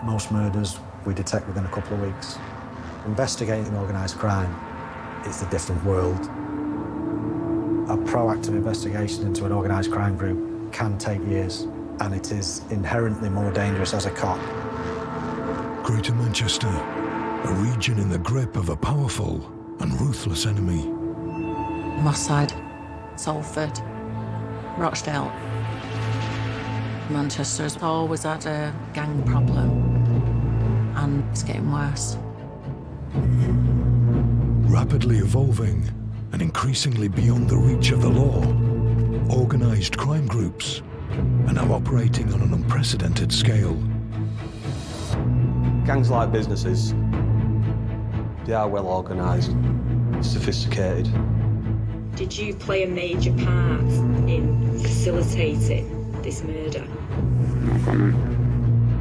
Most murders we detect within a couple of weeks. Investigating organised crime, it's a different world. A proactive investigation into an organised crime group can take years, and it is inherently more dangerous as a cop. Greater Manchester, a region in the grip of a powerful and ruthless enemy. Moorside, Salford, Rochdale. Manchester's always had a gang problem, and it's getting worse. Rapidly evolving and increasingly beyond the reach of the law, organised crime groups are now operating on an unprecedented scale. Gangs like businesses. They are well organised, sophisticated. Did you play a major part in facilitating this murder?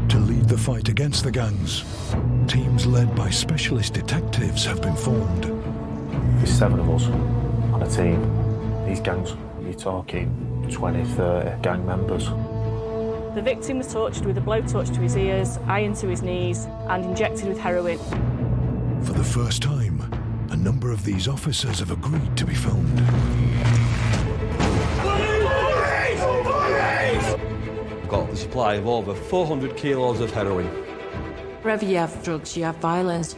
To lead the fight against the gangs, teams led by specialist detectives have been formed. There's 7 of us on a team. These gangs, you're talking 20, 30 gang members. The victim was tortured with a blowtorch to his ears, iron to his knees, and injected with heroin. For the first time, a number of these officers have agreed to be filmed. We've got the supply of over 400 kilos of heroin. Wherever you have drugs, you have violence.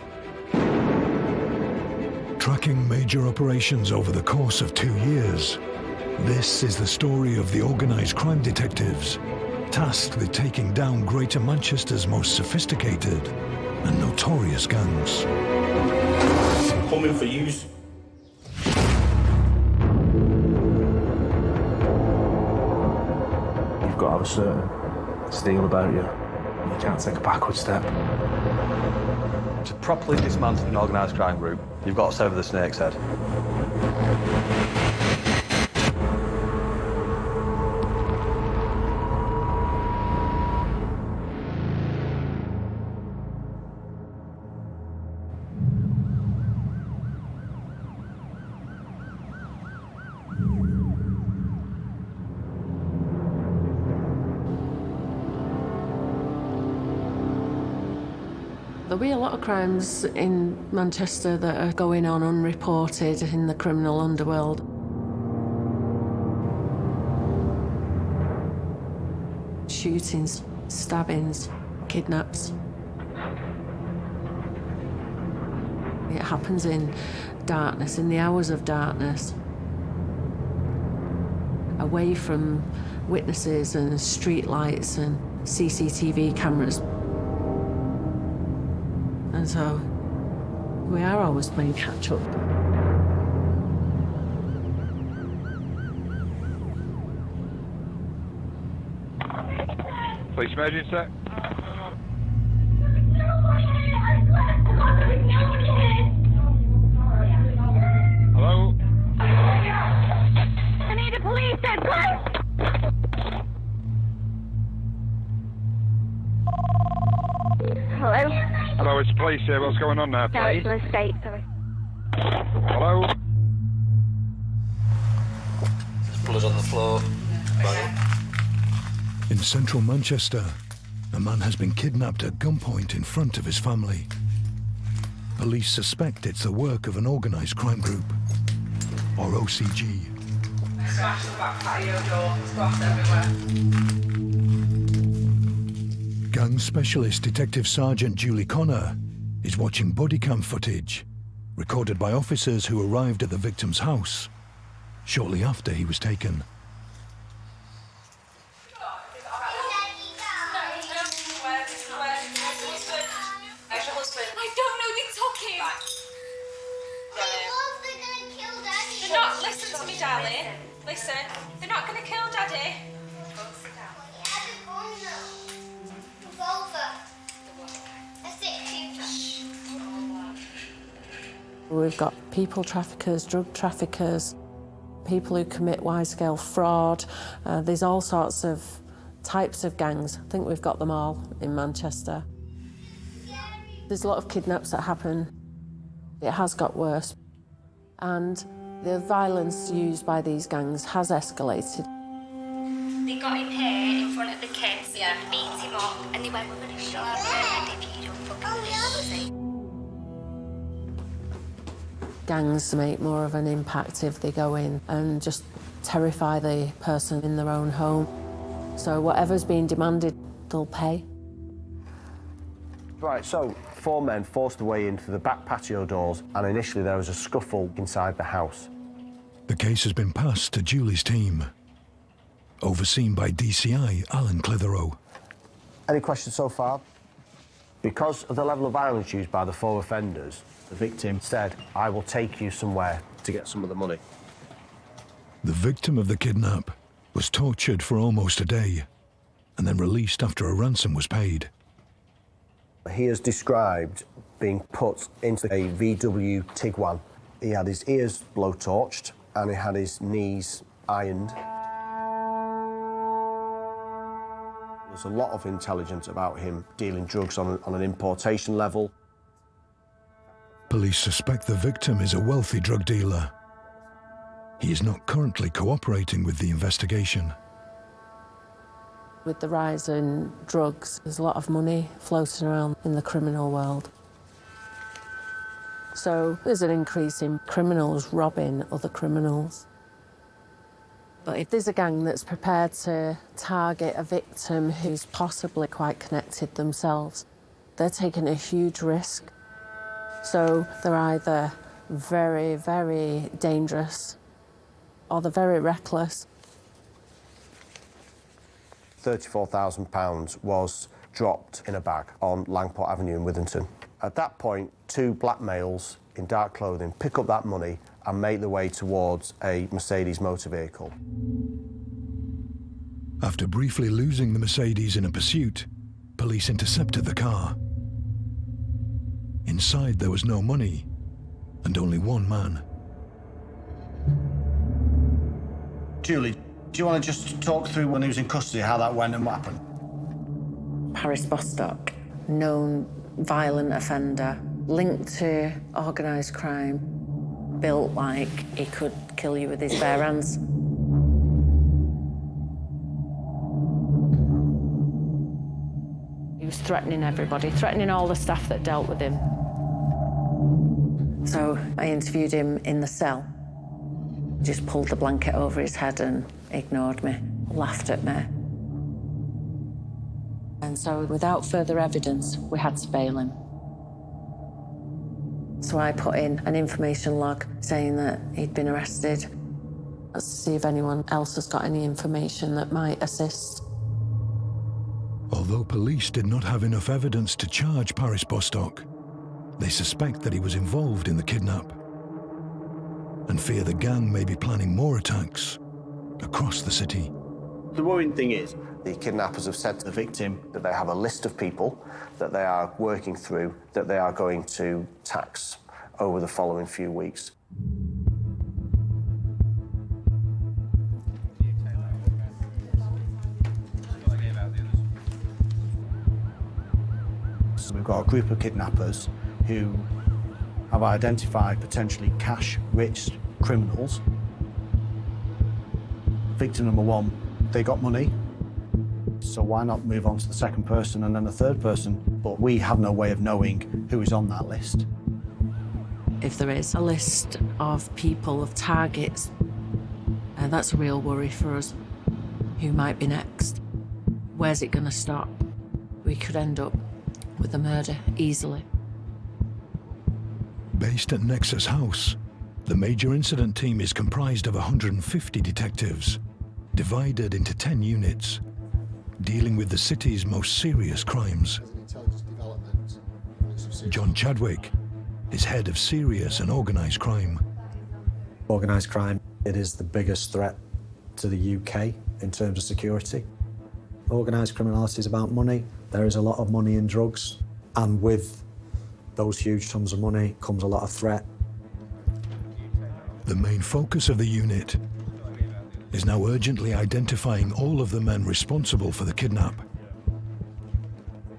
Tracking major operations over the course of 2 years, this is the story of the organised crime detectives, tasked with taking down Greater Manchester's most sophisticated and notorious gangs. Coming for yous. You've got to have a certain steel about you. You can't take a backward step. To properly dismantle an organised crime group, you've got to sever the snake's head. There'll be a lot of crimes in Manchester that are going on unreported in the criminal underworld. Shootings, stabbings, kidnaps. It happens in darkness, in the hours of darkness. Away from witnesses and street lights and CCTV cameras. And so we are always playing catch up. Police emergency. Hello? I need a police escort! Hello? Hello, it's police here. What's going on now, please? No, it's an estate, sorry. Hello? There's blood on the floor. In central Manchester, a man has been kidnapped at gunpoint in front of his family. Police suspect it's the work of an organised crime group, or OCG. Smash the back patio door, glass everywhere. Gang specialist Detective Sergeant Julie Connor is watching body cam footage recorded by officers who arrived at the victim's house shortly after he was taken. I don't know, you're talking. They're not, listen to me, darling. Listen, they're not going to kill Daddy. We've got people traffickers, drug traffickers, people who commit wide-scale fraud. There's all sorts of types of gangs. I think we've got them all in Manchester. There's a lot of kidnaps that happen. It has got worse. And the violence used by these gangs has escalated. The they got him here in front of the kids, beat him up, and they went, we're going to show our head if you don't fucking listen. Gangs make more of an impact if they go in and just terrify the person in their own home. So whatever's being demanded, they'll pay. Right, so 4 men forced their way into the back patio doors, and initially there was a scuffle inside the house. The case has been passed to Julie's team, overseen by DCI Alan Clitheroe. Any questions so far? Because of the level of violence used by the 4 offenders, the victim said, I will take you somewhere to get some of the money. The victim of the kidnap was tortured for almost a day and then released after a ransom was paid. He has described being put into a VW Tiguan. He had his ears blowtorched and he had his knees ironed. There's a lot of intelligence about him dealing drugs on an importation level. Police suspect the victim is a wealthy drug dealer. He is not currently cooperating with the investigation. With the rise in drugs, there's a lot of money floating around in the criminal world. So there's an increase in criminals robbing other criminals. But if there's a gang that's prepared to target a victim who's possibly quite connected themselves, they're taking a huge risk. So they're either very, very dangerous or they're very reckless. £34,000 was dropped in a bag on Langport Avenue in Withington. At that point, 2 black males in dark clothing pick up that money and make their way towards a Mercedes motor vehicle. After briefly losing the Mercedes in a pursuit, police intercepted the car. Inside there was no money and only 1 man. Julie, do you want to just talk through when he was in custody, how that went and what happened? Paris Bostock, known violent offender, linked to organised crime, built like he could kill you with his bare hands. He was threatening everybody, threatening all the staff that dealt with him. So I interviewed him in the cell. Just pulled the blanket over his head and ignored me, laughed at me. And so without further evidence, we had to bail him. So I put in an information log saying that he'd been arrested. Let's see if anyone else has got any information that might assist. Although police did not have enough evidence to charge Paris Bostock, they suspect that he was involved in the kidnap and fear the gang may be planning more attacks across the city. The worrying thing is, the kidnappers have said to the victim that they have a list of people that they are working through, that they are going to tax over the following few weeks. So we've got a group of kidnappers who have identified potentially cash-rich criminals. Victim number 1, they got money, so why not move on to the second person and then the third person? But we have no way of knowing who is on that list. If there is a list of people, of targets, that's a real worry for us. Who might be next? Where's it going to stop? We could end up with a murder easily. Based at Nexus House, the major incident team is comprised of 150 detectives, divided into 10 units, dealing with the city's most serious crimes. John Chadwick is head of serious and organised crime. Organised crime, it is the biggest threat to the UK in terms of security. Organised criminality is about money. There is a lot of money in drugs, and with those huge sums of money comes a lot of threat. The main focus of the unit is now urgently identifying all of the men responsible for the kidnap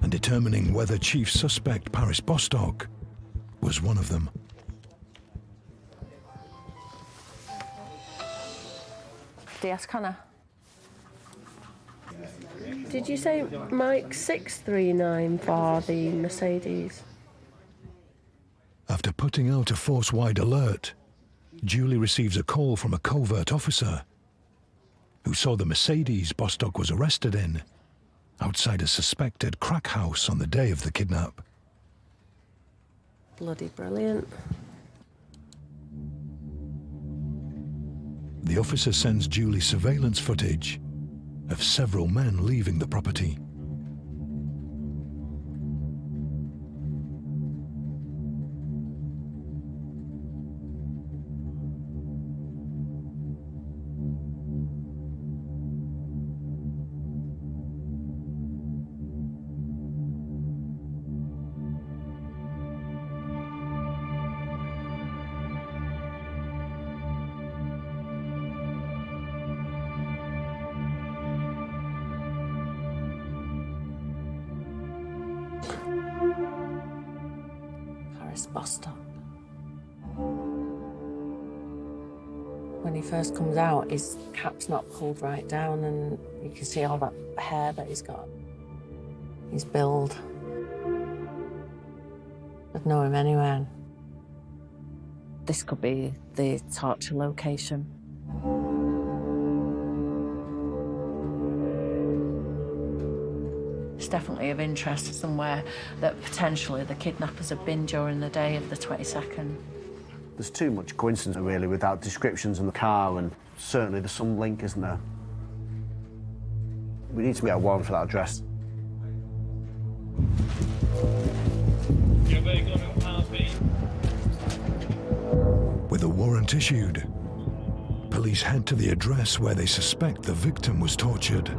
and determining whether chief suspect Paris Bostock was one of them. DS Connor. Did you say Mike 639 for the Mercedes? After putting out a force-wide alert, Julie receives a call from a covert officer who saw the Mercedes Bostock was arrested in outside a suspected crack house on the day of the kidnap. Bloody brilliant. The officer sends Julie surveillance footage of several men leaving the property. Bostock. When he first comes out, his cap's not pulled right down and you can see all that hair that he's got. His build. I'd know him anywhere. This could be the torture location. It's definitely of interest somewhere that potentially the kidnappers have been during the day of the 22nd. There's too much coincidence, really, without descriptions on the car, and certainly there's some link, isn't there? We need to get a warrant for that address. With a warrant issued, police head to the address where they suspect the victim was tortured.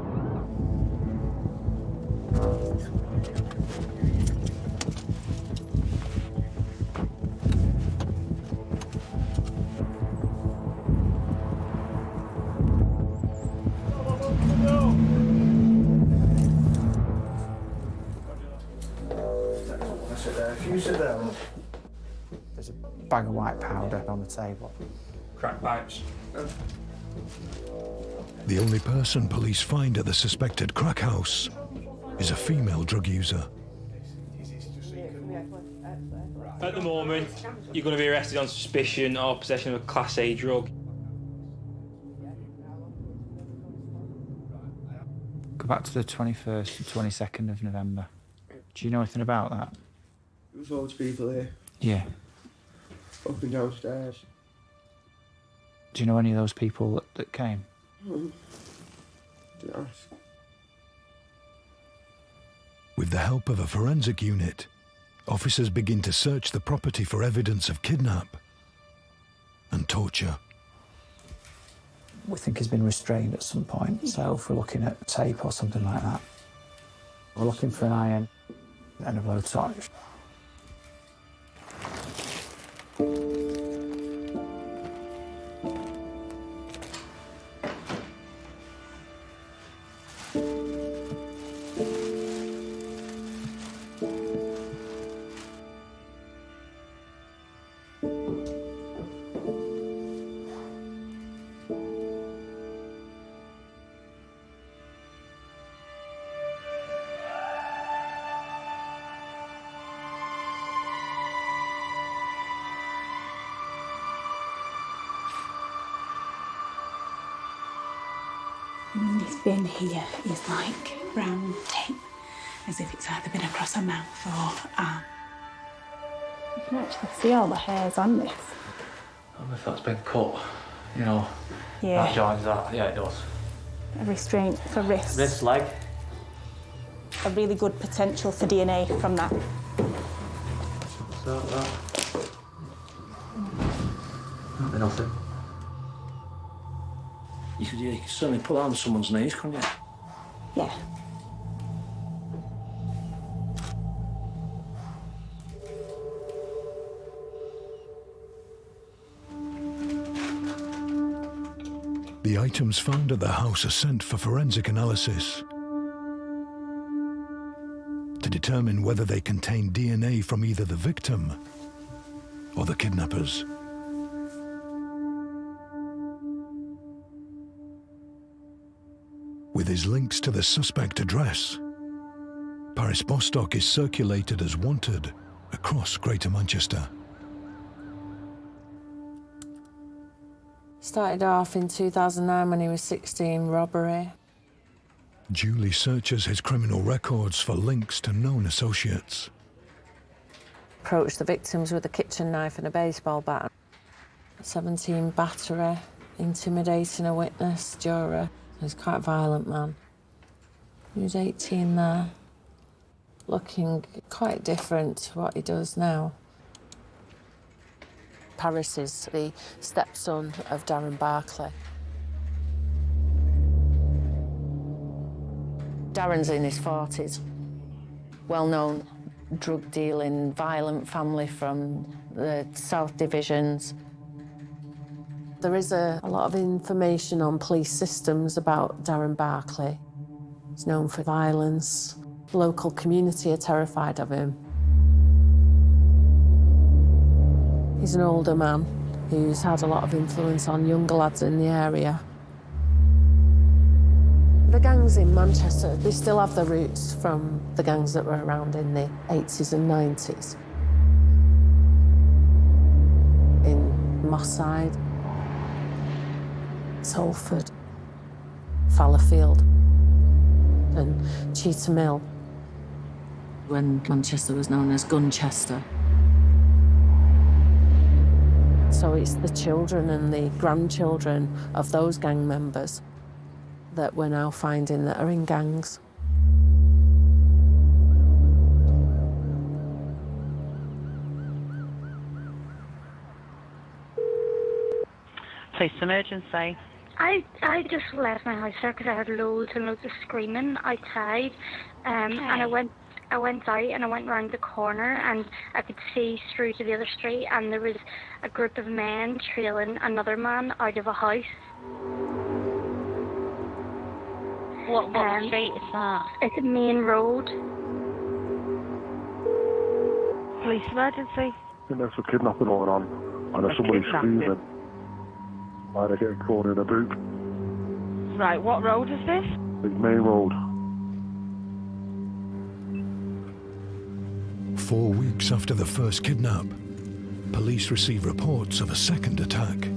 There's a bag of white powder on the table. Crack pipes. The only person police find at the suspected crack house is a female drug user. At the moment, you're going to be arrested on suspicion of possession of a Class A drug. Go back to the 21st and 22nd of November. Do you know anything about that? There was loads of people here, Yeah. up and downstairs. Do you know any of those people that came? Didn't ask. With the help of a forensic unit, officers begin to search the property for evidence of kidnap and torture. We think he's been restrained at some point, so if we're looking at tape or something like that. We're looking for an iron and a blowtorch. This bin here is like brown tape, as if it's either been across a mouth or arm. You can actually see all the hairs on this. I wonder if that's been cut, you know. Yeah. That joins that, yeah, it does. A restraint for wrists. Wrist, leg. A really good potential for DNA from that. So that. That'd be nothing. You could certainly put that on someone's knees, couldn't you? Yeah. The items found at the house are sent for forensic analysis to determine whether they contain DNA from either the victim or the kidnappers. With with his links to the suspect address. Paris Bostock is circulated as wanted across Greater Manchester. Started off in 2009 when he was 16, robbery. Julie searches his criminal records for links to known associates. Approached the victims with a kitchen knife and a baseball bat. 17 battery, intimidating a witness, juror. He's quite a violent man. He was 18 there. Looking quite different to what he does now. Paris is the stepson of Darren Barclay. Darren's in his 40s. Well-known drug dealing, violent family from the South Divisions. There is a lot of information on police systems about Darren Barclay. He's known for violence. The local community are terrified of him. He's an older man who's had a lot of influence on younger lads in the area. The gangs in Manchester, they still have their roots from the gangs that were around in the 80s and 90s. In Mosside, Salford, Fallowfield and Cheetah Mill, when Manchester was known as Gunchester. So it's the children and the grandchildren of those gang members that we're now finding that are in gangs. Police emergency. I just left my house there because I heard loads and loads of screaming outside, and I went out and I went round the corner and I could see through to the other street, and there was a group of men trailing another man out of a house. What street is that? It's a main road. Police emergency. I think there's a kidnapping going on, and there's somebody screaming. Why they're getting caught in a boot. Right, what road is this? It's main road. 4 weeks after the first kidnap, police receive reports of a second attack.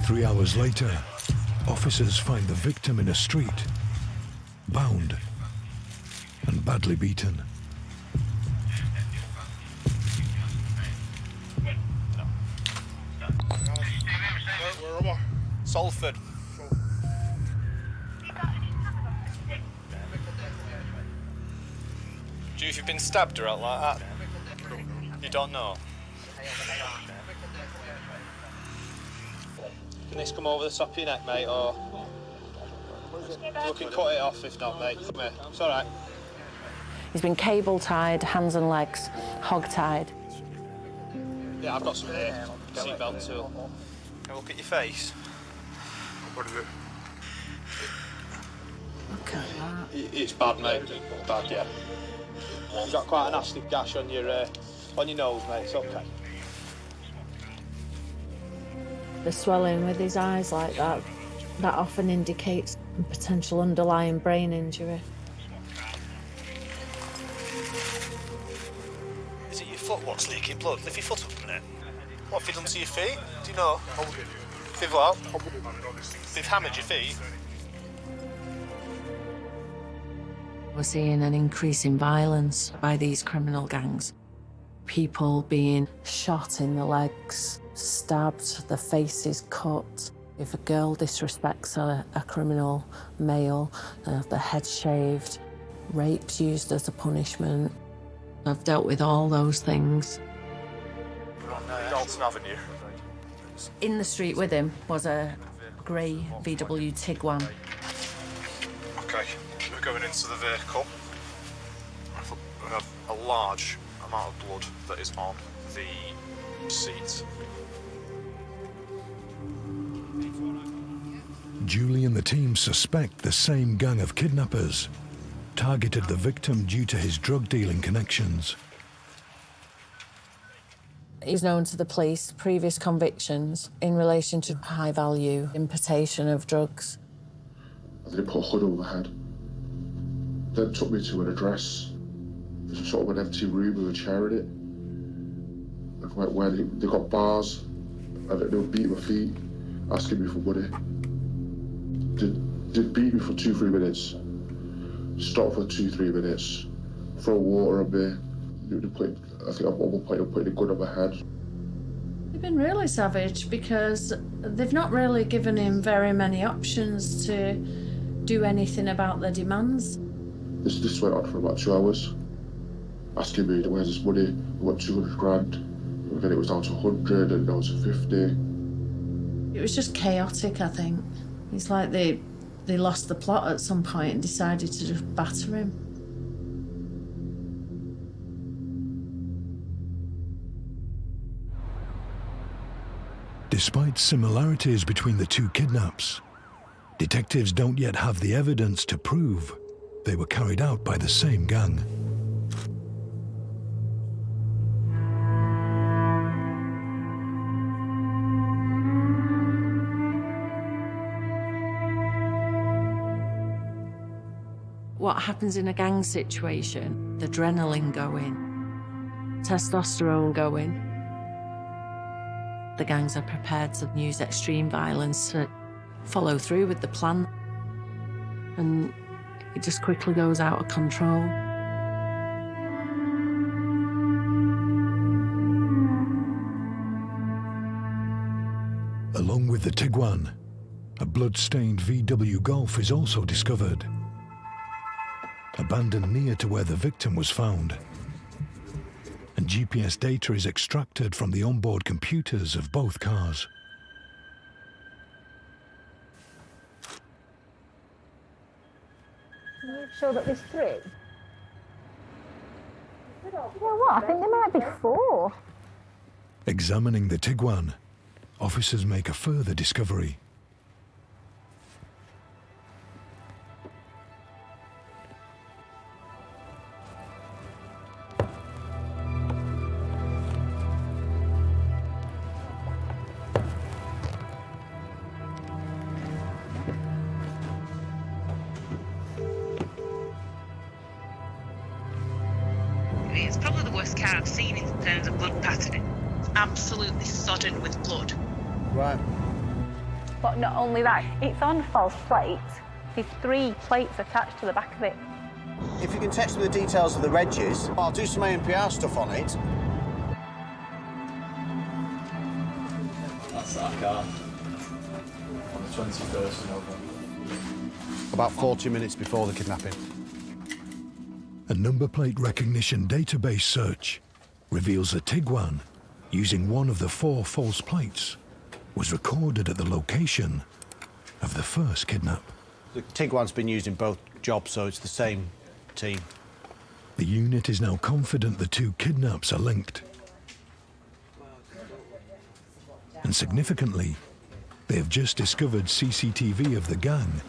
Three hours later, officers find the victim in a street, bound and badly beaten. Salford. Do you, if you've been stabbed or out like that? You don't know? Can this come over the top of your neck, mate, or... We can cut it off if not, mate. Come here. It's all right. He's been cable tied, hands and legs, hog tied. Yeah, I've got some here. Seatbelt tool. Have a look at your face. What is it? Look at that. It's bad, mate. Bad, yeah. You've got quite a nasty gash on your nose, mate. It's okay. The swelling with his eyes like that often indicates a potential underlying brain injury. Is it your foot what's leaking blood? Lift your foot up a minute. What have you done to your feet? Do you know? They've what? They've hammered your feet. We're seeing an increase in violence by these criminal gangs. People being shot in the legs, stabbed, their faces cut. If a girl disrespects a criminal male, their head shaved, rape's used as a punishment. I've dealt with all those things. Dalton Avenue. In the street with him was a grey VW Tiguan. Okay, we're going into the vehicle. We have a large amount of blood that is on the seat. Julie and the team suspect the same gang of kidnappers targeted the victim due to his drug dealing connections. He's known to the police, previous convictions in relation to high-value importation of drugs. They put a hood over my head. Then took me to an address. It was sort of an empty room with a chair in it. And where they got bars, and they would beat my feet, asking me for money. They'd beat me for 2-3 minutes. Stop for 2-3 minutes. Throw water on me. I think at one point I'm putting a gun on my head. They've been really savage because they've not really given him very many options to do anything about their demands. This went on for about 2 hours, asking me, where's this money? I want 200 grand. And then it was down to 100 and down to 50. It was just chaotic, I think. It's like they lost the plot at some point and decided to just batter him. Despite similarities between the two kidnaps, detectives don't yet have the evidence to prove they were carried out by the same gang. What happens in a gang situation? The adrenaline going, testosterone going. The gangs are prepared to use extreme violence to follow through with the plan. And it just quickly goes out of control. Along with the Tiguan, a blood-stained VW Golf is also discovered, abandoned near to where the victim was found. And GPS data is extracted from the onboard computers of both cars. Can you show that there's 3? You know what? I think there might be 4. Examining the Tiguan, officers make a further discovery. It's probably the worst car I've seen in terms of blood patterning. It's absolutely sodden with blood. Right. But not only that, it's on false plates. There's 3 plates attached to the back of it. If you can text me the details of the regs, I'll do some ANPR stuff on it. That's that car. On the 21st of November. About 40 minutes before the kidnapping. A number plate recognition database search reveals the Tiguan, using one of the 4 false plates, was recorded at the location of the first kidnap. The Tiguan's been used in both jobs, so it's the same team. The unit is now confident the 2 kidnaps are linked. And significantly, they have just discovered CCTV of the gang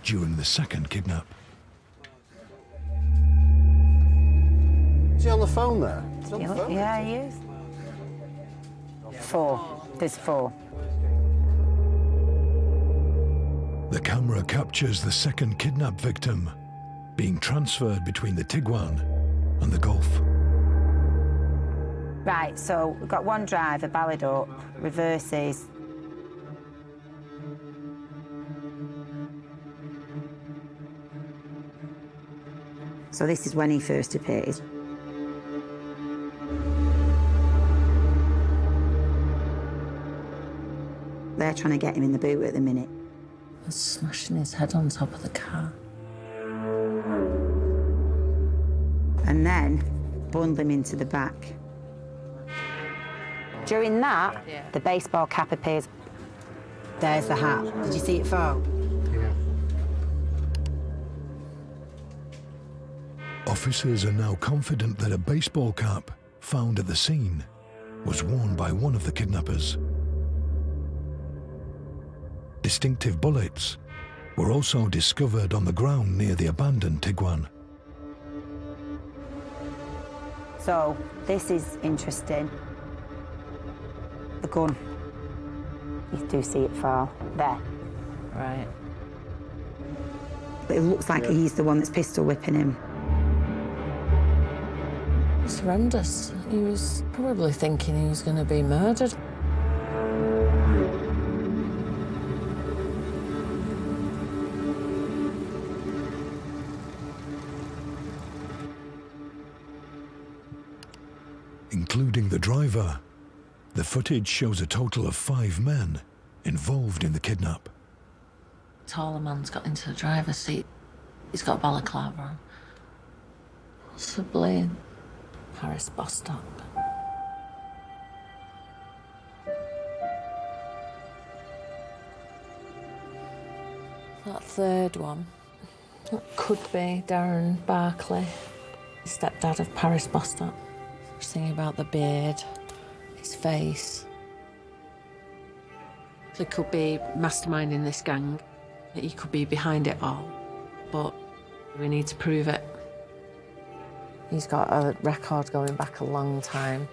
during the second kidnap. Is he on the phone there? Is he on the phone? Yeah, he is. 4. There's 4. The camera captures the second kidnap victim being transferred between the Tiguan and the Golf. Right, so we've got one driver, ballad up, reverses. So this is when he first appeared. They're trying to get him in the boot at the minute. And smashing his head on top of the car. And then bundle him into the back. During that, the baseball cap appears. There's the hat. Did you see it fall? Yeah. Officers are now confident that a baseball cap found at the scene was worn by one of the kidnappers. Distinctive bullets were also discovered on the ground near the abandoned Tiguan. So, this is interesting. the gun. You do see it far there. Right. But it looks like he's the one that's pistol whipping him. It's horrendous. He was probably thinking he was going to be murdered. Including the driver, the footage shows a total of 5 men involved in the kidnap. Taller man's got into the driver's seat. He's got a balaclava on. Possibly Paris Bostock. That third one, that could be Darren Barclay, stepdad of Paris Bostock. Just thinking about the beard, his face. He could be masterminding this gang. He could be behind it all, but we need to prove it. He's got a record going back a long time.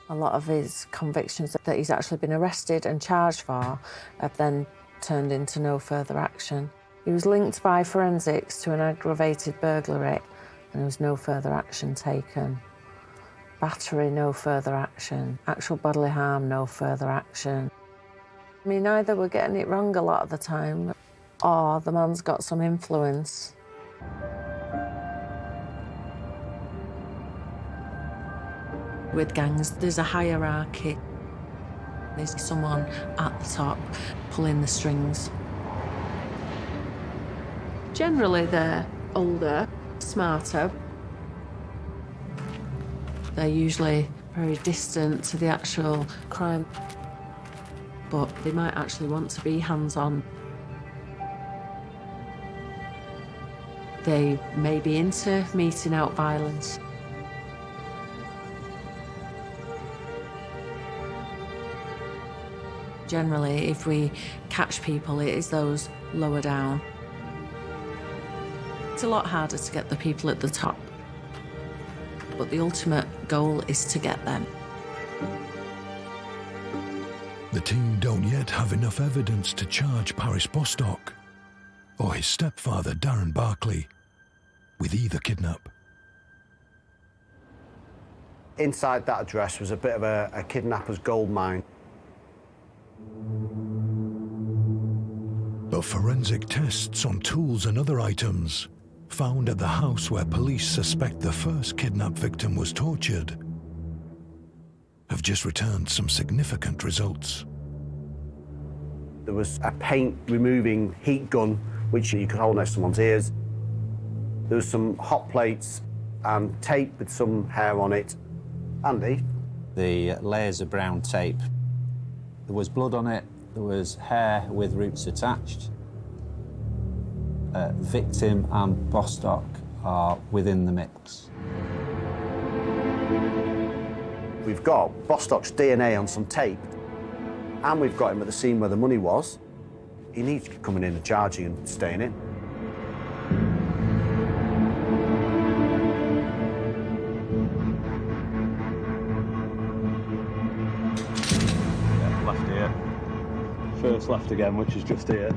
A lot of his convictions that he's actually been arrested and charged for have then turned into no further action. He was linked by forensics to an aggravated burglary, and there was no further action taken. Battery, no further action. Actual bodily harm, no further action. I mean, either we're getting it wrong a lot of the time, or the man's got some influence. With gangs, there's a hierarchy. There's someone at the top pulling the strings. Generally, they're older, smarter. They're usually very distant to the actual crime, but they might actually want to be hands-on. They may be into meting out violence. Generally, if we catch people, it is those lower down. It's a lot harder to get the people at the top, but the ultimate goal is to get them. The team don't yet have enough evidence to charge Paris Bostock or his stepfather, Darren Barclay, with either kidnap. Inside that address was a bit of a kidnapper's gold mine. But forensic tests on tools and other items found at the house where police suspect the first kidnap victim was tortured have just returned some significant results. There was a paint-removing heat gun, which you could hold next to someone's ears. There was some hot plates and tape with some hair on it. Andy? The layers of brown tape. There was blood on it. There was hair with roots attached. Victim and Bostock are within the mix. We've got Bostock's DNA on some tape, and we've got him at the scene where the money was. He needs to be coming in and charging and staying in. Yeah, left here. First left again, which is just here.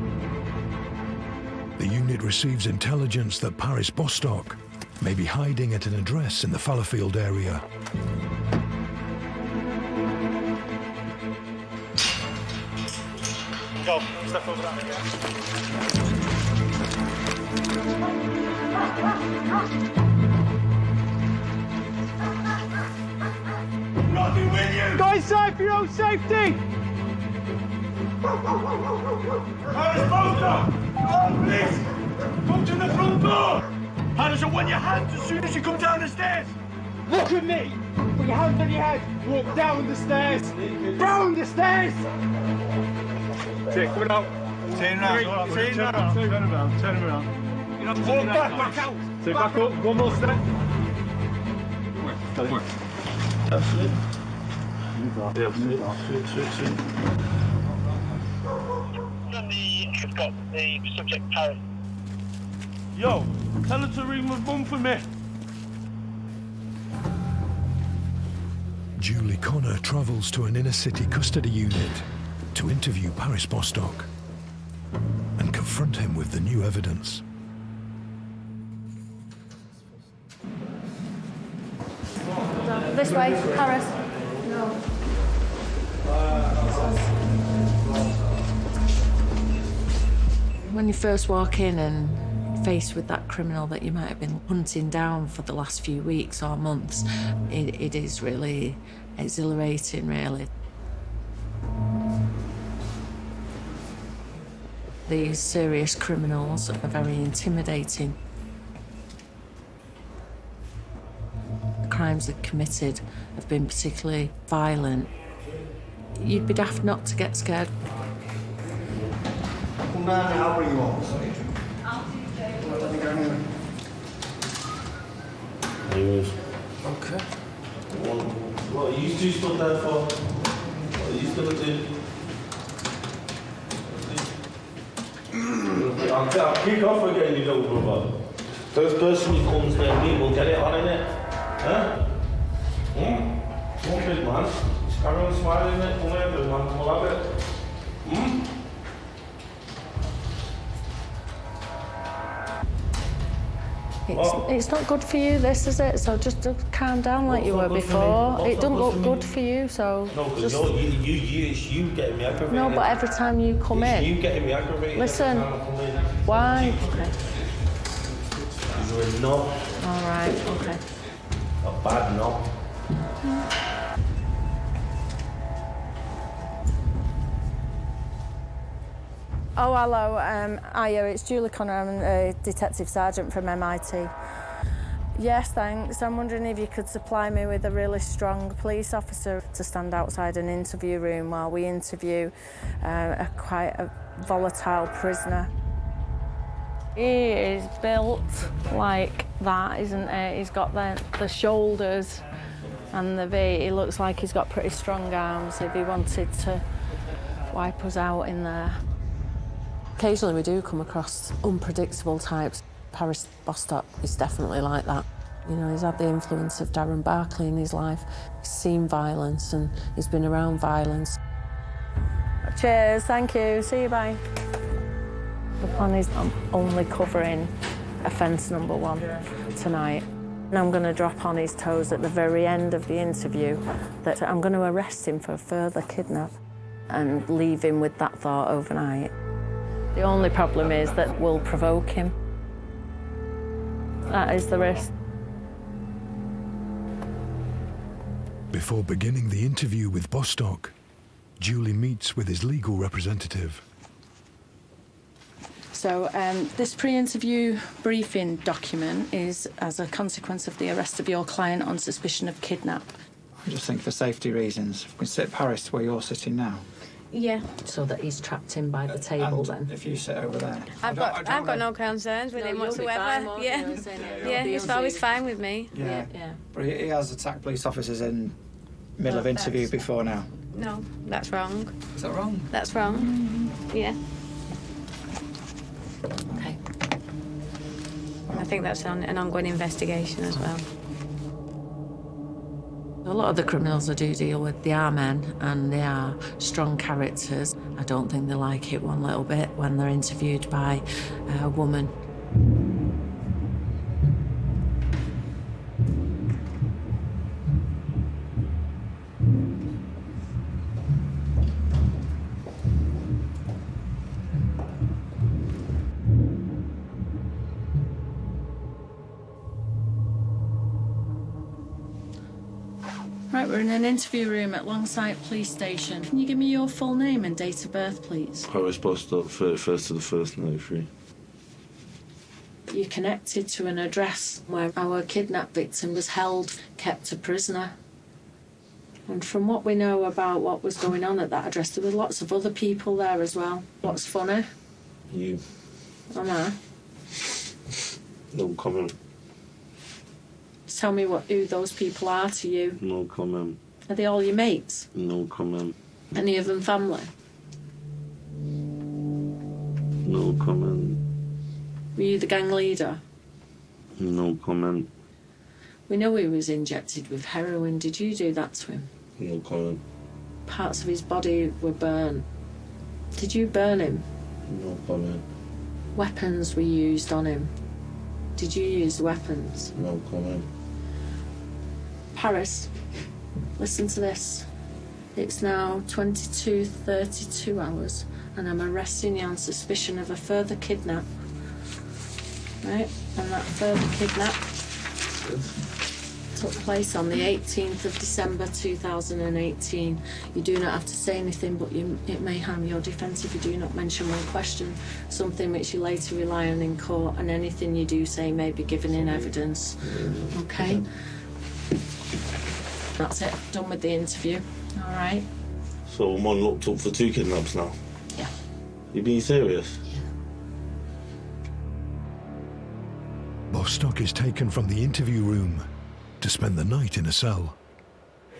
The unit receives intelligence that Paris Bostock may be hiding at an address in the Fallowfield area. Go, step over that again. Nothing with you! Go inside for your own safety! Paris Bostock! Oh, please! Come to the front door! Hands up on your hands as soon as you come down the stairs! Look at me! Put your hands on your head! Walk down the stairs! Down the stairs! Coming out. Turn around. Turn around. Turn around. Turn around. You have to walk back out. Take back up. One more step. Work. That's it. You've got the subject Paris. Yo, tell her to ring my mum for me. Julie Connor travels to an inner-city custody unit to interview Paris Bostock and confront him with the new evidence. This way, Paris. No. When you first walk in and faced with that criminal that you might have been hunting down for the last few weeks or months, it is really exhilarating, really. These serious criminals are very intimidating. The crimes they've committed have been particularly violent. You'd be daft not to get scared. Come down and I'll bring you home. Anyways. Okay. What are you two stood there for? What are you still doing? I'll kick off again, you little brother. First person who comes near me will get it on, innit? Huh? Come on, big man. Just carry on smiling, innit? Come here, big man. We'll have it. It's not good for you, this, is it? So just calm down like you were before. It doesn't look good for you, so no, because it's you getting me aggravated. No, but every time you come in... It's you getting me aggravated. Listen, every time I come in. why? Okay. You're a knob. All right, okay. A bad knob. Oh, hello. Hiya, it's Julie Connor. I'm a detective sergeant from MIT. Yes, thanks. I'm wondering if you could supply me with a really strong police officer to stand outside an interview room while we interview quite a volatile prisoner. He is built like that, isn't he? He's got the shoulders and the V. He looks like he's got pretty strong arms if he wanted to wipe us out in there. Occasionally we do come across unpredictable types. Paris Bostock is definitely like that. You know, he's had the influence of Darren Barkley in his life. He's seen violence and he's been around violence. Cheers, thank you. See you, bye. The plan is I'm only covering offence number 1 tonight. And I'm going to drop on his toes at the very end of the interview that I'm going to arrest him for a further kidnap and leave him with that thought overnight. The only problem is that we'll provoke him. That is the risk. Before beginning the interview with Bostock, Julie meets with his legal representative. So this pre-interview briefing document is as a consequence of the arrest of your client on suspicion of kidnap. I just think for safety reasons, we can sit Paris where you're sitting now. Yeah. So that he's trapped in by the table then. If you sit over there. I've got no concerns with him whatsoever. He's always fine with me. Yeah. But he has attacked police officers in middle of interview before now. No, that's wrong. Is that wrong? That's wrong. Yeah. Okay. I think that's an ongoing investigation as well. A lot of the criminals I do deal with, they are men and they are strong characters. I don't think they like it one little bit when they're interviewed by a woman. Right, we're in an interview room at Longside Police Station. Can you give me your full name and date of birth, please? Paris Bostock, 31st to the 1st, 93. You're connected to an address where our kidnapped victim was held, kept a prisoner. And from what we know about what was going on at that address, there were lots of other people there as well. What's funny? You. Am I? No comment. Tell me who those people are to you. No comment. Are they all your mates? No comment. Any of them family? No comment. Were you the gang leader? No comment. We know he was injected with heroin. Did you do that to him? No comment. Parts of his body were burnt. Did you burn him? No comment. Weapons were used on him. Did you use weapons? No comment. Paris, listen to this. It's now 22:32 hours, and I'm arresting you on suspicion of a further kidnap. Right? And that further kidnap took place on the 18th of December 2018. You do not have to say anything, but it may harm your defence if you do not mention one question, something which you later rely on in court, and anything you do say may be given in evidence. Okay? That's it. Done with the interview. All right? So I'm on locked up for 2 kidnaps now? Yeah. You being serious? Bostock is taken from the interview room to spend the night in a cell.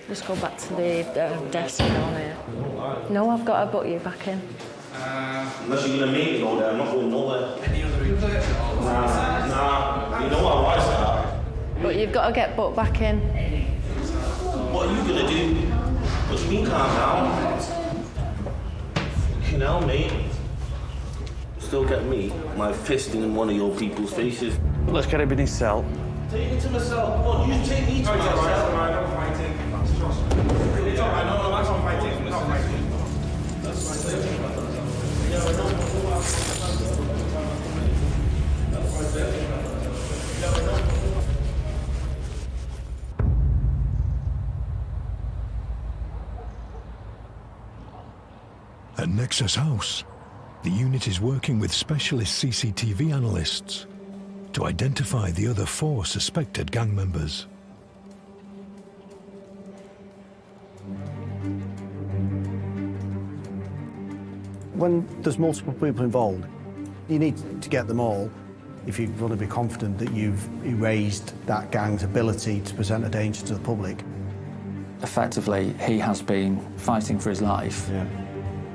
Just go back to the desk down here. No, I've got to book you back in. Unless you're going to meet me all day, I'm not going nowhere. Any other Nah. You know my wife's that. But you've got to get booked back in. What are you going to do? What do you mean calm down? Fucking hell, mate. Still get me, my fist in one of your people's faces. Let's get him in his cell. Take me to my cell. What, you take me to my cell? It's not fighting. It's all right, no, that's not fighting. Not fighting. At Nexus House, the unit is working with specialist CCTV analysts to identify the other 4 suspected gang members. When there's multiple people involved, you need to get them all if you want to be confident that you've erased that gang's ability to present a danger to the public. Effectively, he has been fighting for his life. Yeah.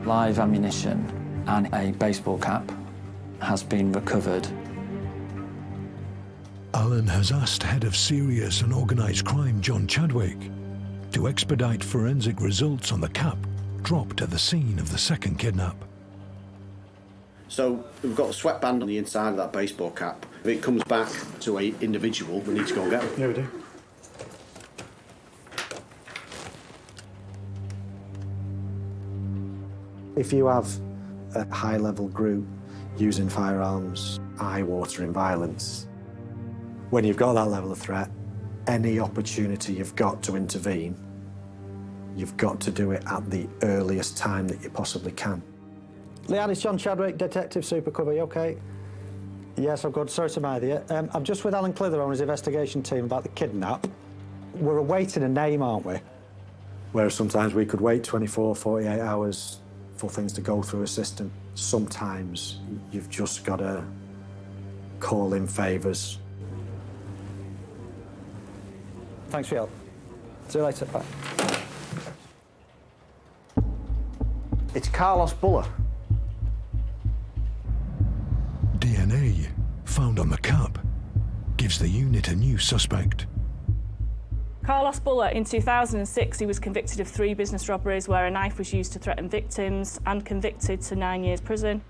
Live ammunition and a baseball cap has been recovered. Alan has asked Head of Serious and Organised Crime John Chadwick to expedite forensic results on the cap dropped at the scene of the second kidnap. So we've got a sweatband on the inside of that baseball cap. If it comes back to an individual, we need to go and get them. Yeah, we do. If you have a high-level group using firearms, eye-watering violence, when you've got that level of threat, any opportunity you've got to intervene, you've got to do it at the earliest time that you possibly can. Leanne, it's John Chadwick, Detective Supercover. You OK? Yes, I'm good. Sorry to bother you. I'm just with Alan Clither on his investigation team about the kidnap. We're awaiting a name, aren't we? Whereas sometimes we could wait 24, 48 hours for things to go through a system. Sometimes you've just got to call in favours. Thanks for your help. See you later. Bye. It's Carlos Buller. DNA found on the cap gives the unit a new suspect. Carlos Buller, in 2006, he was convicted of 3 business robberies where a knife was used to threaten victims and convicted to 9 years prison.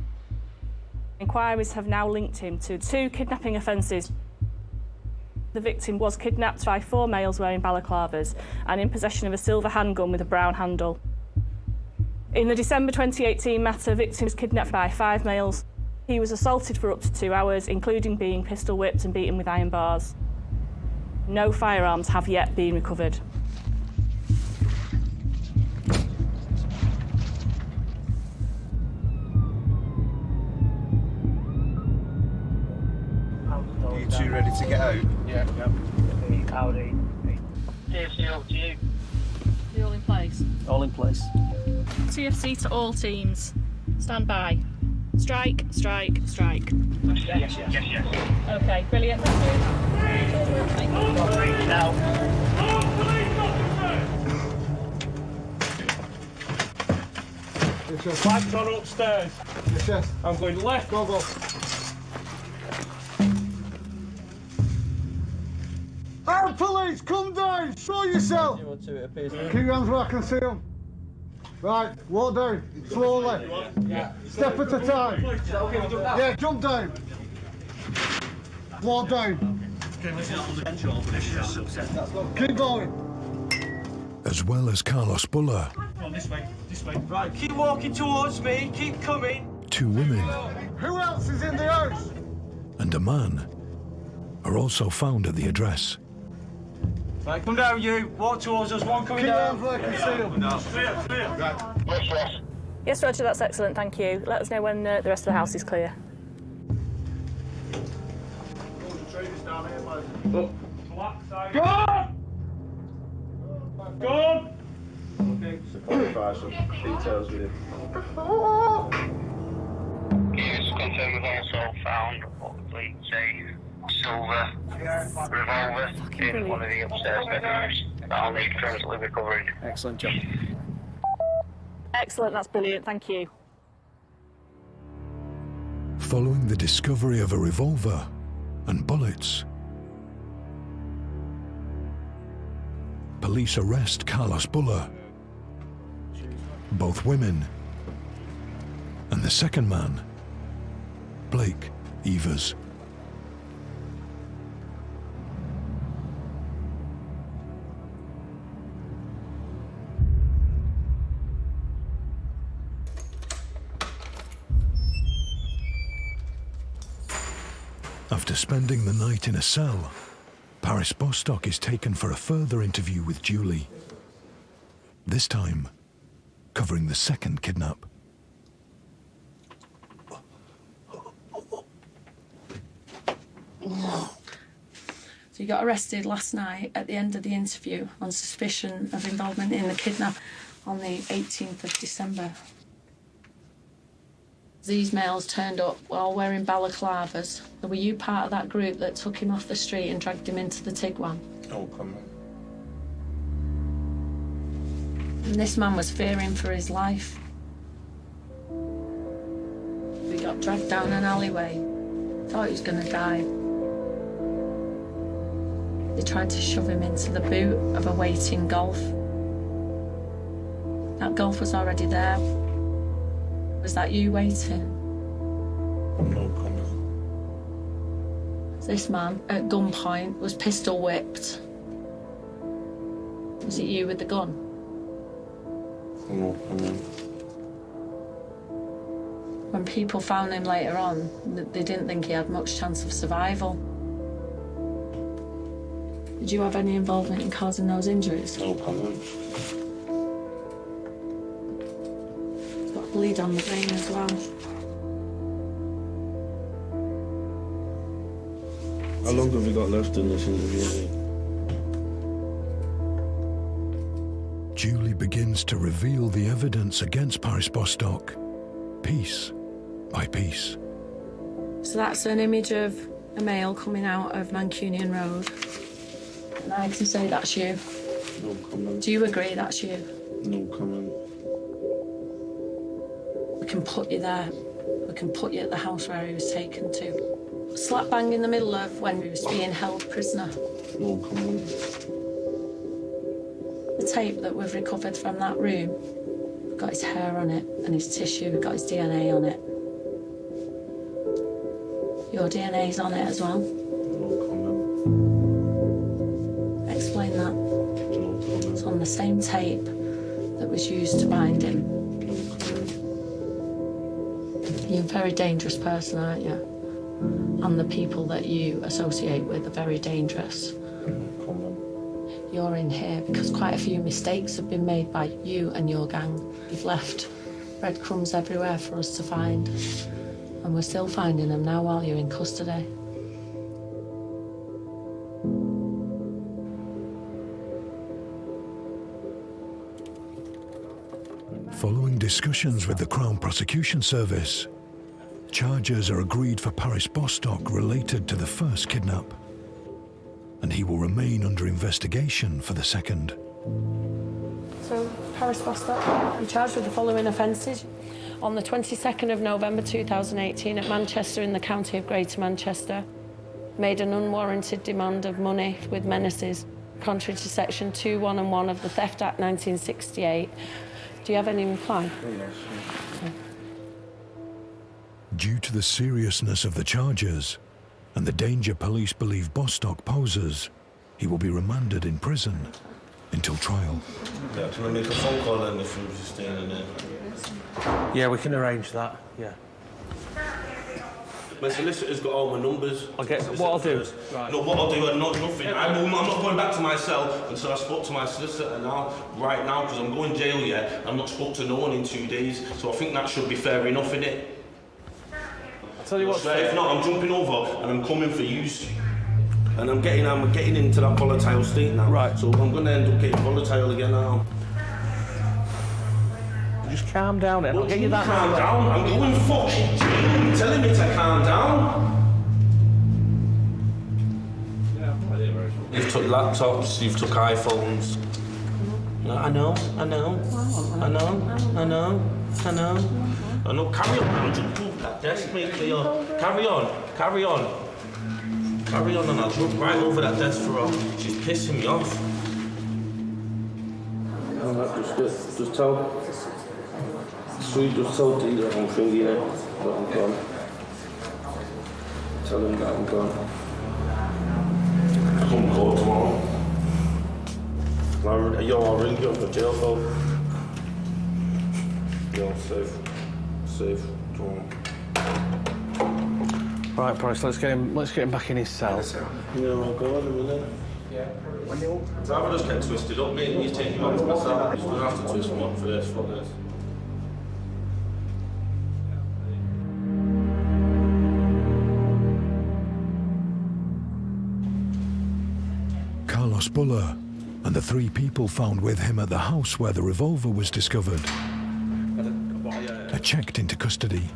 Inquiries have now linked him to 2 kidnapping offences. The victim was kidnapped by 4 males wearing balaclavas and in possession of a silver handgun with a brown handle. In the December 2018 matter, victim was kidnapped by 5 males. He was assaulted for up to 2 hours, including being pistol whipped and beaten with iron bars. No firearms have yet been recovered. Are you 2 ready to get out? Yeah. Audi. TFC up to you. Are all in place? All in place. TFC to all teams. Stand by. Strike, strike, strike. Yes. OK, brilliant. Thank you. Now. Flags on upstairs. Yes. I'm going left. Go. Armed police! Boys, come down, show yourself. Keep your hands where I can see them. Right, walk down, slowly. Step at a time. Yeah, jump down. Walk down. Keep going. As well as Carlos Buller, This way. Right, keep walking towards me, keep coming. 2 women Who else is in the house? and a man are also found at the address. Right, come down you, walk towards us, one coming down. Keep your hands where I can see them. Clear. Yes, Roger, that's excellent, thank you. Let us know when the rest of the house is clear. Go on! Go on! Okay, so clarify some details with him. Just confirm we've also found what we say silver revolver in one of the upstairs bedrooms that I'll need permanently recovered. Excellent job. Excellent, that's brilliant, thank you. Following the discovery of a revolver and bullets, police arrest Carlos Buller, both women, and the second man, Blake Evers. After spending the night in a cell, Paris Bostock is taken for a further interview with Julie. This time, covering the second kidnap. So you got arrested last night at the end of the interview on suspicion of involvement in the kidnap on the 18th of December. These males turned up while wearing balaclavas. Were you part of that group that took him off the street and dragged him into the Tiguan? No comment. And this man was fearing for his life. We got dragged down an alleyway. Thought he was going to die. They tried to shove him into the boot of a waiting Golf. That Golf was already there. Was that you waiting? No comment. This man, at gunpoint, was pistol whipped. Was it you with the gun? No comment. When people found him later on, they didn't think he had much chance of survival. Did you have any involvement in causing those injuries? No comment. He's got bleed on the brain as well. How long have we got left in this interview? Julie begins to reveal the evidence against Paris Bostock, piece by piece. So that's an image of a male coming out of Mancunian Road. And I can say that's you. No comment. Do you agree that's you? No comment. We can put you there. We can put you at the house where he was taken to. Slap bang in the middle of when he was being held prisoner. No comment. The tape that we've recovered from that room, we've got his hair on it and his tissue, we've got his DNA on it. Your DNA's on it as well. No comment. Explain that. No comment. It's on the same tape that was used to bind him. No comment. You're a very dangerous person, aren't you? And the people that you associate with are very dangerous. No comment. You're in here because quite a few mistakes have been made by you and your gang. You've left breadcrumbs everywhere for us to find. And we're still finding them now while you're in custody. Following discussions with the Crown Prosecution Service, charges are agreed for Paris Bostock related to the first kidnap, and he will remain under investigation for the second. So, Paris Bostock, you're charged with the following offences. On the 22nd of November 2018 at Manchester in the county of Greater Manchester, made an unwarranted demand of money with menaces, Contrary to Section 2(1) of the Theft Act 1968. Do you have any reply? Okay. Due to the seriousness of the charges and the danger police believe Bostock poses, he will be remanded in prison until trial. Yeah, can I make a phone call then if you're just staying in there? Yeah, we can arrange that, yeah. My solicitor's got all my numbers. What I'll do... Right. No, what I'll do, nothing. I'm not going back to my cell until I spoke to my solicitor right now, because I'm going jail yet. I'm not spoke to no one in 2 days, so I think that should be fair enough, innit? I'll tell you what. If not, I'm jumping over and I'm coming for use. And I'm getting into that volatile state now. Right. So I'm going to end up getting volatile again now. Just calm down then. I'll get you that. Calm down. I'm going fucking jail. You're telling me to calm down. You've took laptops, you've took iPhones. I know. Carry on now, jump over that desk, mate. Carry on, and I'll jump right over that desk for her. She's pissing me off. Just tell. Sweet, just tell Dee that I'm thinking it, that I'm gone. Tell him that I'm gone. Come call tomorrow. I'll ring you up for jail phone. Yeah, safe. Right, Price, let's get him back in his cell. Yeah, I'll go on in a minute. I'll just get twisted up, mate. You take him on to myself. You're going to have to twist him up first for this. Carlos Buller and the 3 people found with him at the house where the revolver was discovered are checked into custody.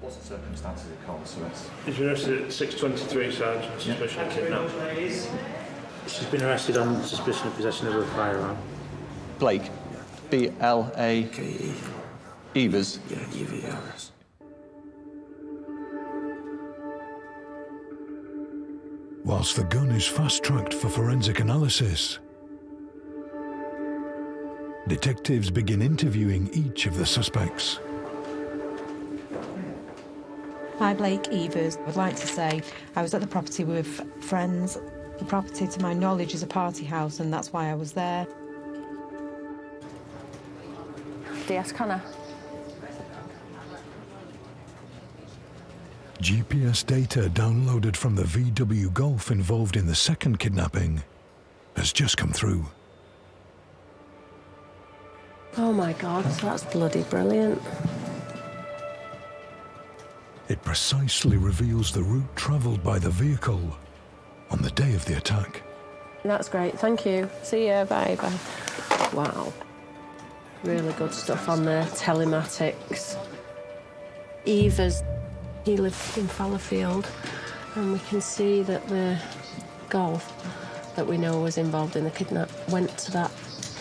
What's the circumstances of Carlos' arrest? He's been arrested at 6:23, Sergeant. Suspicion of kidnap. She's been arrested on suspicion of possession of a firearm. Blake, B-L-A... Evers? Yeah, Evers. Whilst the gun is fast-tracked for forensic analysis, detectives begin interviewing each of the suspects. Hi, Blake Evers. I would like to say I was at the property with friends. The property, to my knowledge, is a party house, and that's why I was there. DS Connor. GPS data downloaded from the VW Golf involved in the second kidnapping has just come through. Oh my God, that's bloody brilliant. It precisely reveals the route travelled by the vehicle on the day of the attack. That's great, thank you. See you, bye. Wow. Really good stuff on there, telematics. Evers, he lived in Fallowfield, and we can see that the Golf that we know was involved in the kidnap went to that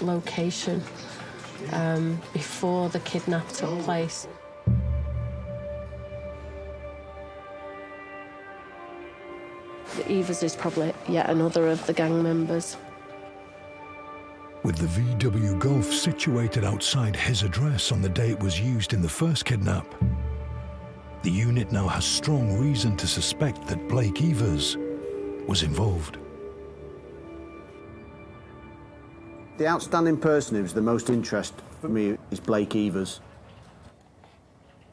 location before the kidnap took place. Evers is probably yet another of the gang members. With the VW Golf situated outside his address on the day it was used in the first kidnap, the unit now has strong reason to suspect that Blake Evers was involved. The outstanding person who's the most interest for me is Blake Evers.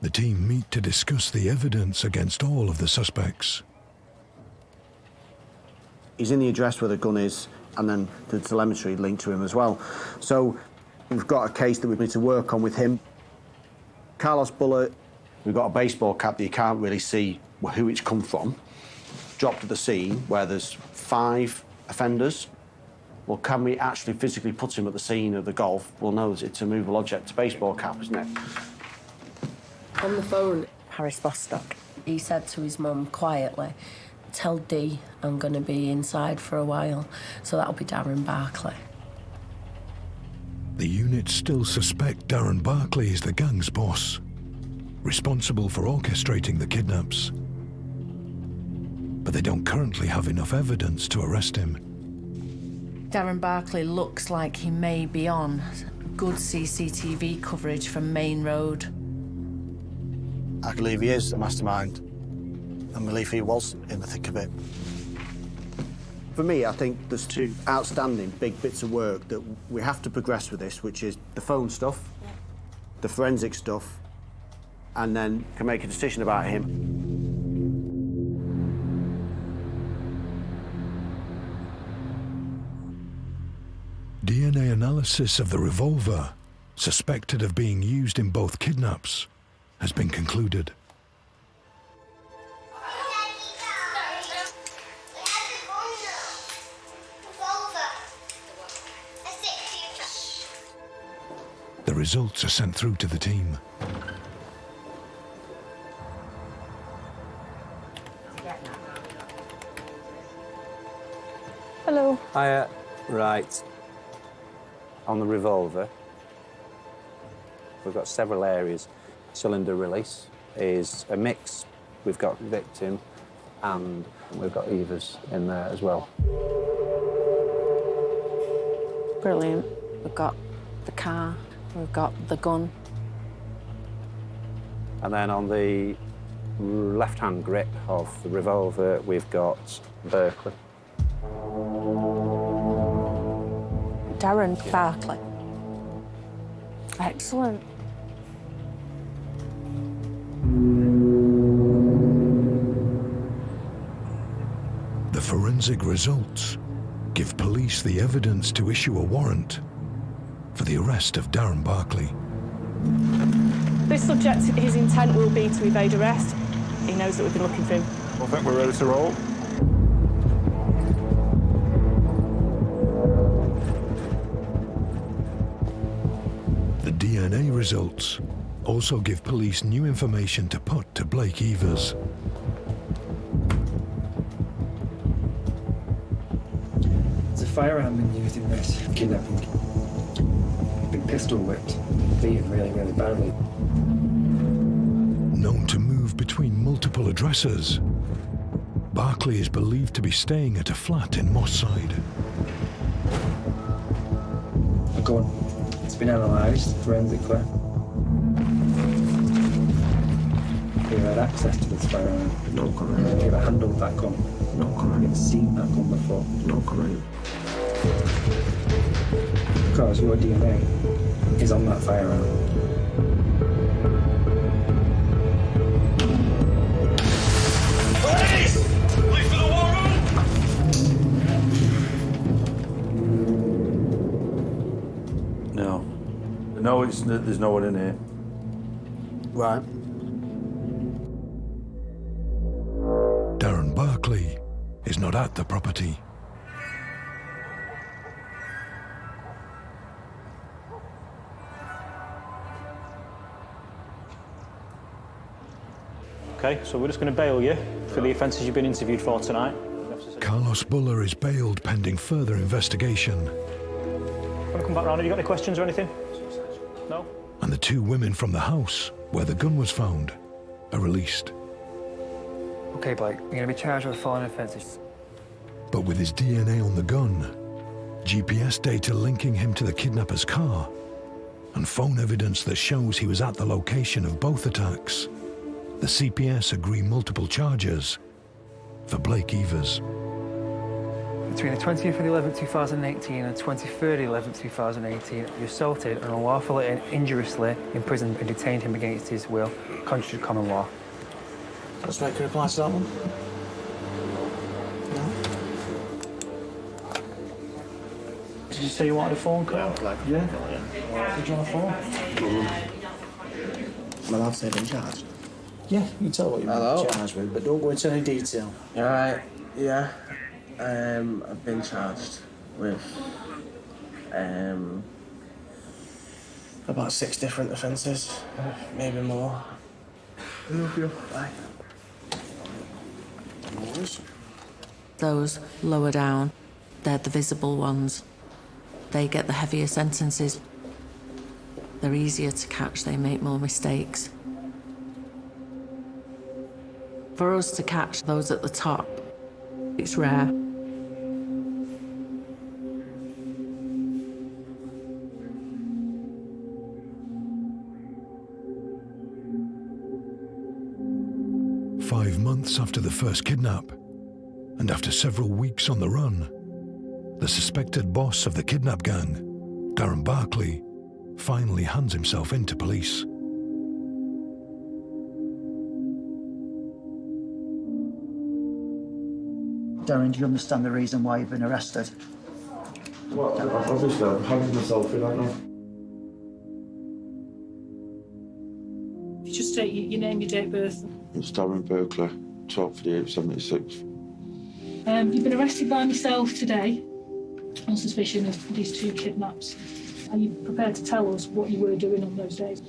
The team meet to discuss the evidence against all of the suspects. He's in the address where the gun is, and then the telemetry linked to him as well. So we've got a case that we need to work on with him. Carlos Buller, we've got a baseball cap that you can't really see who it's come from, dropped at the scene where there's 5 offenders. Well, can we actually physically put him at the scene of the Golf? Well, no, it's a movable object. It's a baseball cap, isn't it? On the phone, Harris Bostock, he said to his mum quietly, "Tell Dee I'm going to be inside for a while." So that'll be Darren Barkley. The unit still suspect Darren Barkley is the gang's boss, responsible for orchestrating the kidnaps. But they don't currently have enough evidence to arrest him. Darren Barkley looks like he may be on good CCTV coverage from Main Road. I believe he is a mastermind, and believe he was in the thick of it. For me, I think there's two outstanding big bits of work that we have to progress with this, which is the phone stuff, the forensic stuff, and then can make a decision about him. DNA analysis of the revolver, suspected of being used in both kidnaps, has been concluded. The results are sent through to the team. Hello. Hiya. Right. On the revolver, we've got several areas. Cylinder release is a mix. We've got victim and we've got Evers in there as well. Brilliant. We've got the car, we've got the gun. And then on the left-hand grip of the revolver, we've got Berkeley. Darren Barkley. Excellent. The forensic results give police the evidence to issue a warrant for the arrest of Darren Barkley. This subject, his intent will be to evade arrest. He knows that we've been looking for him. I think we're ready to roll. The DNA results also give police new information to put to Blake Evers. There's a firearm been used in this kidnapping. Been pistol whipped, beaten really, really badly. Known to move between multiple addresses, Barkley is believed to be staying at a flat in Moss Side. A gun. It's been analysed forensically. He had access to this firearm. No comment. He ever handled that gun. No comment. He'd seen that gun before. No comment. Because your DNA is on that firearm. Police! Police for the war room! No. No, there's no one in here. Right. Darren Barkley is not at the property. Okay, so we're just going to bail you for the offences you've been interviewed for tonight. Carlos Buller is bailed pending further investigation. Want to come back round? Have you got any questions or anything? No? And the two women from the house where the gun was found are released. Okay, Blake, you're going to be charged with following offences. But with his DNA on the gun, GPS data linking him to the kidnapper's car, and phone evidence that shows he was at the location of both attacks, the CPS agree multiple charges for Blake Evers. Between the 20th of the 11th, 2018 and 23rd of the 11th, 2018, you assaulted and unlawfully and injuriously imprisoned and detained him against his will, contrary to common law. Let's make a reply to that one. Did you say you wanted a phone call? Yeah. Did you want a phone? Am I allowed to say I've been charged? Yeah, you can tell what you've been charged with, but don't go into any detail. Alright, yeah. I've been charged with about 6 different offences, maybe more. Bye. Those lower down, they're the visible ones. They get the heavier sentences. They're easier to catch, they make more mistakes. For us to catch those at the top, it's rare. 5 months after the first kidnap, and after several weeks on the run, the suspected boss of the kidnap gang, Darren Barkley, finally hands himself in to police. Darren, do you understand the reason why you've been arrested? Well, obviously, I've handed myself in, haven't I? You just state your name, your date of birth. It's Darren Berkeley, 12/38/76. You've been arrested by myself today on suspicion of these 2 kidnaps. Are you prepared to tell us what you were doing on those days?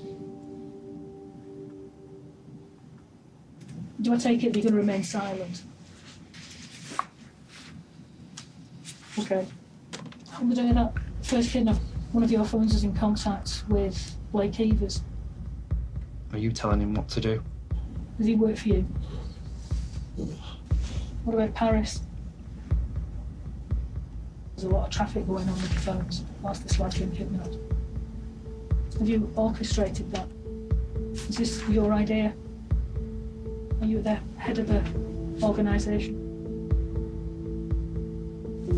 Do I take it that you're going to remain silent? Okay. On the day of that first kidnap, one of your phones was in contact with Blake Evers. Are you telling him what to do? Does he work for you? What about Paris? There's a lot of traffic going on with the phones whilst this lad's been kidnapped. Have you orchestrated that? Is this your idea? Are you the head of an organisation?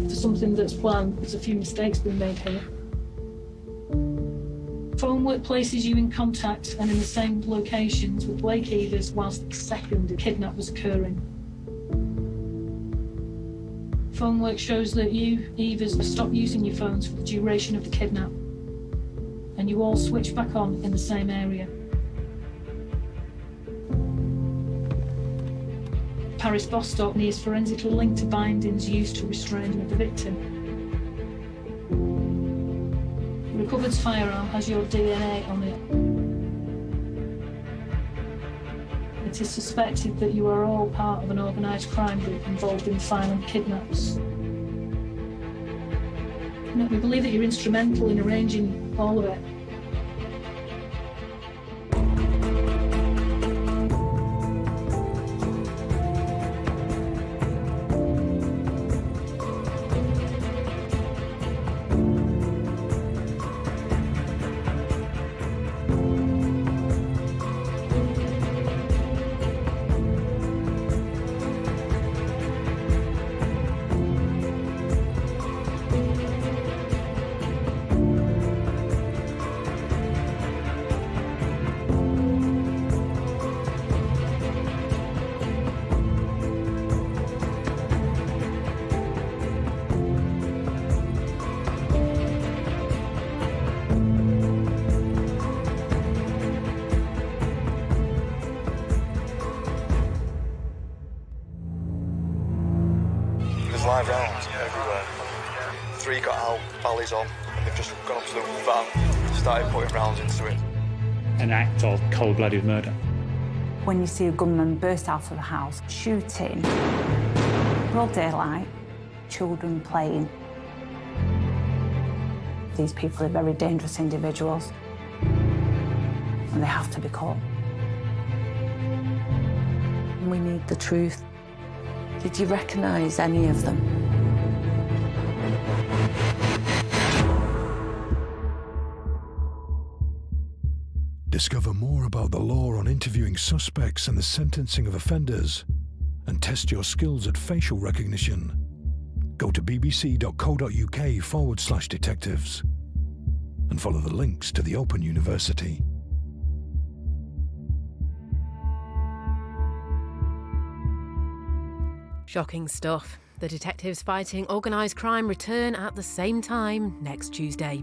For something that's planned, there's a few mistakes being made here. Phone work places you in contact and in the same locations with Blake Evers whilst the second kidnap was occurring. Phone work shows that you, Evers, stopped using your phones for the duration of the kidnap, and you all switched back on in the same area. Paris Bostock is forensically linked to bindings used to restrain the victim. The recovered firearm has your DNA on it. It is suspected that you are all part of an organised crime group involved in violent kidnaps. No, we believe that you're instrumental in arranging all of it. Live rounds everywhere. 3 got out, Valley's on, and they've just gone up to the van, started putting rounds into it. An act of cold-blooded murder. When you see a gunman burst out of the house, shooting, broad daylight, children playing. These people are very dangerous individuals, and they have to be caught. We need the truth. Did you recognise any of them? Discover more about the law on interviewing suspects and the sentencing of offenders, and test your skills at facial recognition. Go to bbc.co.uk/detectives and follow the links to the Open University. Shocking stuff. The detectives fighting organised crime return at the same time next Tuesday.